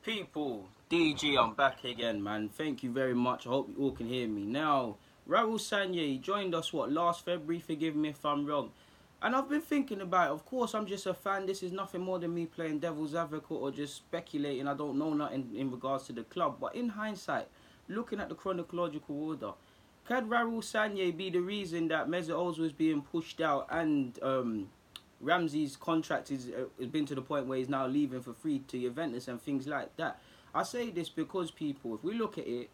People, DG, I'm back again, man. Thank you very much. I hope you all can hear me. Now, Raul Sanllehi joined us, last February? Forgive me if I'm wrong. And I've been thinking about it. Of course, I'm just a fan. This is nothing more than me playing devil's advocate or just speculating. I don't know nothing in regards to the club. But in hindsight, looking at the chronological order, could Raul Sanllehi be the reason that Mesut Özil is being pushed out and Ramsey's contract has been to the point where he's now leaving for free to Juventus and things like that? I say this because, people, if we look at it,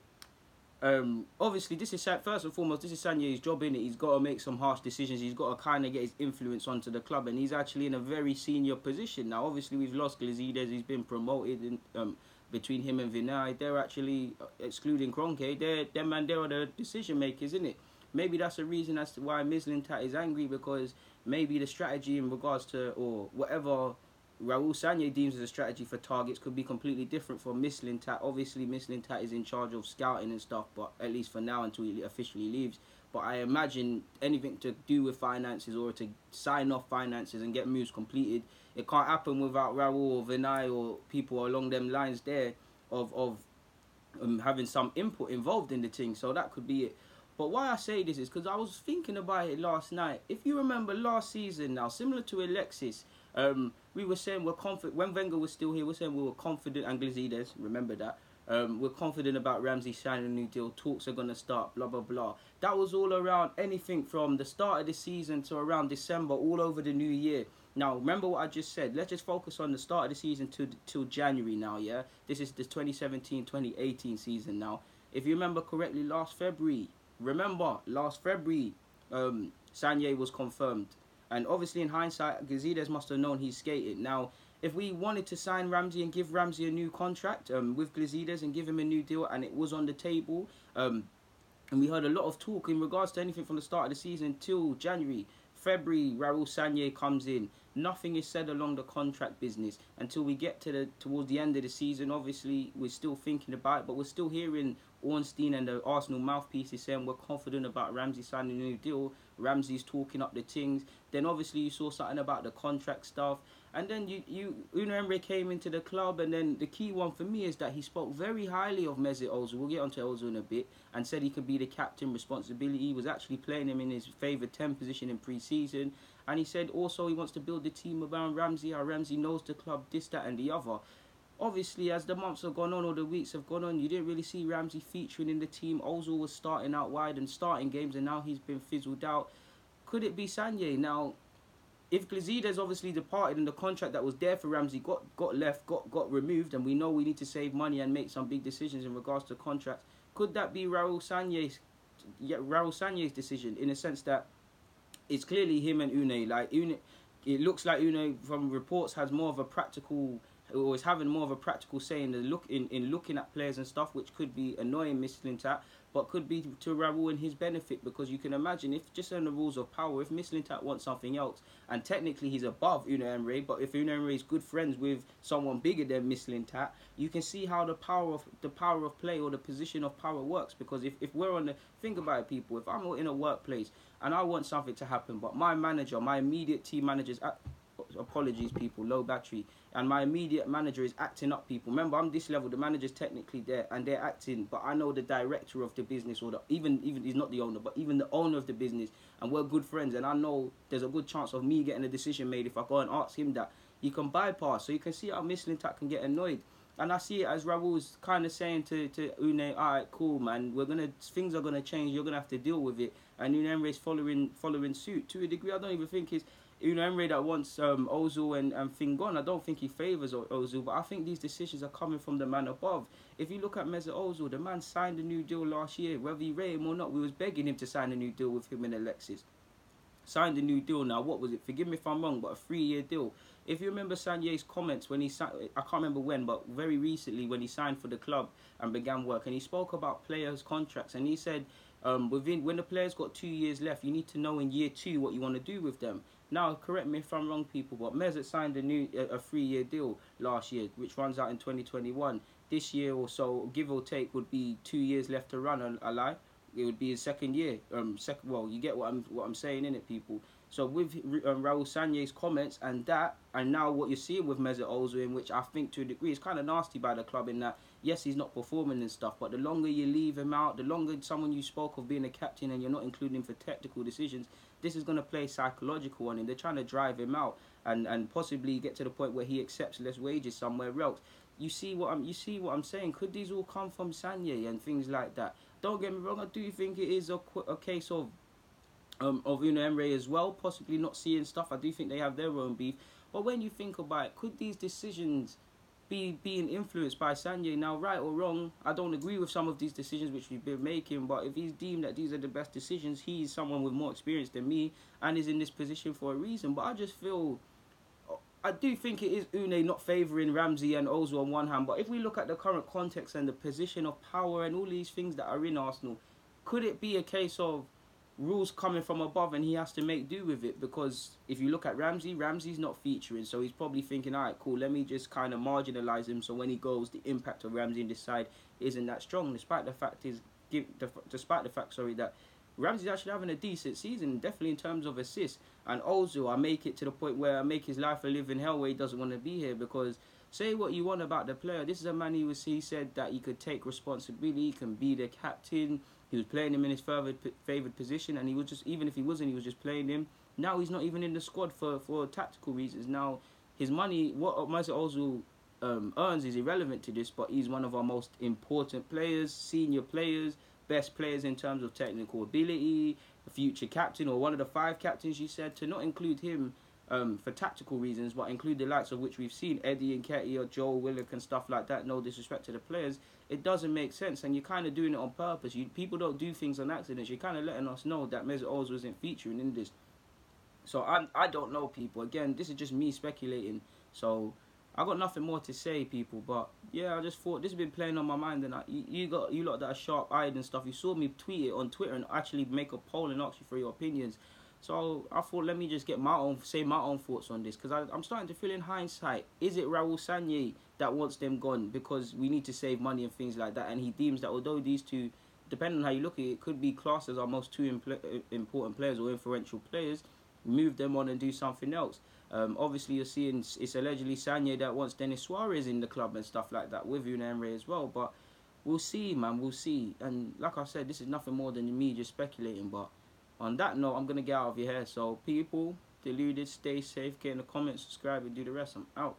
obviously this is first and foremost, this is Sanllehi's job, innit? He's got to make some harsh decisions. He's got to kind of get his influence onto the club, and he's actually in a very senior position now. Obviously we've lost Glazides. He's been promoted in, between him and Vinay. They're actually excluding Kroenke. They're the decision makers, innit? Maybe that's a reason as to why Mislintat is angry, because maybe the strategy in regards to, or whatever Raul Sanllehi deems as a strategy for targets, could be completely different from Mislintat. Obviously, Mislintat is in charge of scouting and stuff, but at least for now, until he officially leaves. But I imagine anything to do with finances or to sign off finances and get moves completed, it can't happen without Raul or Vinay or people along them lines there of having some input involved in the thing. So that could be it. But why I say this is because I was thinking about it last night. If you remember last season now, similar to Alexis, we were saying we're confident, when Wenger was still here, we were saying we were confident, and Glazides, remember that, we're confident about Ramsey signing a new deal, talks are going to start, blah, blah, blah. That was all around anything from the start of the season to around December, all over the new year. Now, remember what I just said. Let's just focus on the start of the season till January now, yeah? This is the 2017-2018 season now. If you remember correctly, last February, Sanllehi was confirmed. And obviously, in hindsight, Glazides must have known he's skated. Now, if we wanted to sign Ramsey and give Ramsey a new contract with Glazides and give him a new deal, and it was on the table, and we heard a lot of talk in regards to anything from the start of the season till January, February, Raul Sanllehi comes in. Nothing is said along the contract business until we get to towards the end of the season. Obviously, we're still thinking about it, but we're still hearing Ornstein and the Arsenal mouthpieces saying we're confident about Ramsey signing a new deal. Ramsey's talking up the things. Then obviously you saw something about the contract stuff. And then Unai Emery came into the club, and then the key one for me is that he spoke very highly of Mesut Özil. We'll get onto Özil in a bit, and said he could be the captain responsibility. He was actually playing him in his favoured 10 position in pre-season. And he said also he wants to build the team around Ramsey, how Ramsey knows the club, this, that and the other. Obviously, as the months have gone on or the weeks have gone on, you didn't really see Ramsey featuring in the team. Ozil was starting out wide and starting games, and now he's been fizzled out. Could it be Sanllehi? Now, if Glazides obviously departed and the contract that was there for Ramsey got removed, and we know we need to save money and make some big decisions in regards to contracts, could that be Raul Sanllehi's decision, in a sense that it's clearly him and Unai? Like, Unai, it looks like Unai, from reports, has more of a practical, or is having more of a practical say in looking at players and stuff, which could be annoying Mislintat, but could be to Raul in his benefit, because you can imagine, if just on the rules of power, if Mislintat wants something else, and technically he's above Unai Emery, but if Unai Emery is good friends with someone bigger than Mislintat, you can see how the power of play, or the position of power, works. Because if we're on the, think about it, people, if I'm in a workplace and I want something to happen, but my manager, my immediate team manager's apologies, people, low battery, and my immediate manager is acting up, people. Remember, I'm this level, the manager's technically there and they're acting, but I know the director of the business, or even he's not the owner, but even the owner of the business, and we're good friends, and I know there's a good chance of me getting a decision made if I go and ask him that. You can bypass, so you can see how Mislintat can get annoyed. And I see it as Raul's kind of saying to Unai, alright, cool, man, things are gonna change, you're gonna have to deal with it. And Unai Emery's following suit. To a degree, I don't even think it's Unai Emery that wants Ozil and thing gone. I don't think he favours Ozil, but I think these decisions are coming from the man above. If you look at Mesut Özil, the man signed a new deal last year. Whether you rate him or not, we was begging him to sign a new deal with him and Alexis. Signed a new deal now. What was it? Forgive me if I'm wrong, but a 3-year deal. If you remember Sanllehi's comments when he signed, I can't remember when, but very recently when he signed for the club and began work, and he spoke about players' contracts, and he said, when the players got 2 years left, you need to know in year 2 what you want to do with them. Now, correct me if I'm wrong, people, but Mesut signed a 3-year deal last year, which runs out in 2021. This year or so, give or take, would be 2 years left to run. I lie. It would be his second year. Well, you get what I'm saying, innit, people? So with Raul Sanllehi's comments and that, and now what you're seeing with Mesut Ozil, in which I think to a degree is kind of nasty by the club in that, yes, he's not performing and stuff, but the longer you leave him out, the longer someone you spoke of being a captain and you're not including him for tactical decisions, this is going to play psychological on him. They're trying to drive him out and possibly get to the point where he accepts less wages somewhere else. You see what I'm saying? Could these all come from Sanllehi and things like that? Don't get me wrong, I do think it is a case of Emery as well, possibly not seeing stuff. I do think they have their own beef. But when you think about it, could these decisions be being influenced by Sanllehi? Now, right or wrong, I don't agree with some of these decisions which we've been making, but if he's deemed that these are the best decisions, he's someone with more experience than me and is in this position for a reason. But I just feel, I do think it is Unai not favouring Ramsey and Ozil on one hand, but if we look at the current context and the position of power and all these things that are in Arsenal, could it be a case of rules coming from above and he has to make do with it? Because if you look at Ramsey's not featuring, so he's probably thinking, all right, cool, let me just kind of marginalise him so when he goes, the impact of Ramsey in this side isn't that strong, despite the fact that Ramsey's actually having a decent season, definitely in terms of assists. And also, I make it to the point where I make his life a living hell where he doesn't want to be here. Because say what you want about the player, this is a man he said that he could take responsibility, he can be the captain. He was playing him in his favoured position, and he was just, even if he wasn't, he was just playing him. Now he's not even in the squad for tactical reasons. Now his money, what Mesut Ozil earns is irrelevant to this, but he's one of our most important players, senior players, best players in terms of technical ability, the future captain, or one of the 5 captains you said, to not include him for tactical reasons, but include the likes of which we've seen, Eddie and Ketty or Joel Willock and stuff like that, no disrespect to the players, it doesn't make sense, and you're kind of doing it on purpose. People don't do things on accident. You're kind of letting us know that Mesut Ozil isn't featuring in this. So I don't know, people. Again, this is just me speculating. So I got nothing more to say, people. But yeah, I just thought this has been playing on my mind, and you lot that are sharp-eyed and stuff. You saw me tweet it on Twitter and actually make a poll and ask you for your opinions. So I thought, let me just say my own thoughts on this, because I'm starting to feel in hindsight, is it Raul Sanllehi that wants them gone because we need to save money and things like that, and he deems that although these two, depending on how you look at it, could be classed as our most 2 important players or influential players, move them on and do something else. Obviously you're seeing it's allegedly Sanllehi that wants Denis Suarez in the club and stuff like that with Unai Emery as well, but we'll see, man, we'll see. And like I said, this is nothing more than me just speculating, but on that note, I'm going to get out of your hair. So, people, deluded, stay safe, get in the comments, subscribe, and do the rest. I'm out.